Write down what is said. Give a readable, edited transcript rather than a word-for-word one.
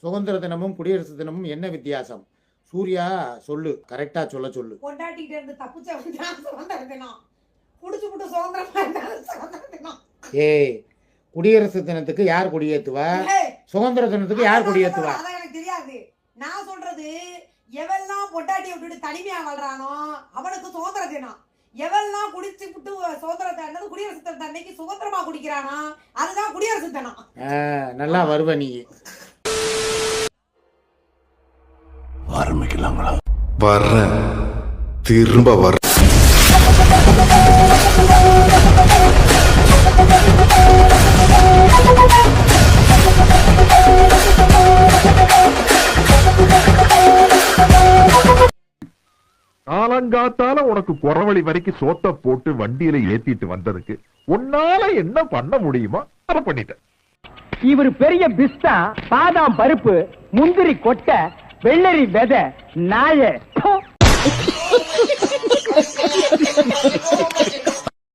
சுதந்திர தினமும் குடியரசு தினமும் என்ன வித்தியாசம்? சூர்யா சொல்லு, கரெக்டா சொல்லு. கொண்டாட்டிட்டு இருந்து தப்பிச்ச சுதந்திர தினம், குடிச்சுப்புட்டு சுதந்திரமா இருந்தாலும் சுதந்திர தினம். ஏய், குடியரசு தினத்துக்கு யார் கொடியேத்துவா? சுதந்திர தினத்துக்கு யார் கொடியேத்துவா? அதான் எனக்கு தெரியாது. நான் சொல்றது, எவெல்லாம் பொட்டாட்டி விட்டுட்டு தனிமையா வாழ்றானோ அவனுக்கு சுதந்திர தினம். எவெல்லாம் குடிச்சுப்புட்டு சுதந்திர குடியரசு தினத்தை அன்னைக்கு சுதந்திரமா குடிக்கிறானா அதுதான் குடியரசு தினம். நல்லா வருவ நீ. ஆரம்பிக்கலாங்களா? வர்றேன், திரும்ப வர. காலங்காத்தால உனக்கு குறவழி வரைக்கும் சோத்த போட்டு வண்டியில ஏத்திட்டு வந்ததுக்கு உன்னால என்ன பண்ண முடியுமோ அதை பண்ணிட்டேன். இவர் பெரிய பிஸ்தா, பாதாம் பருப்பு, முந்திரி கொட்டை, வெள்ளரி விதை, நாய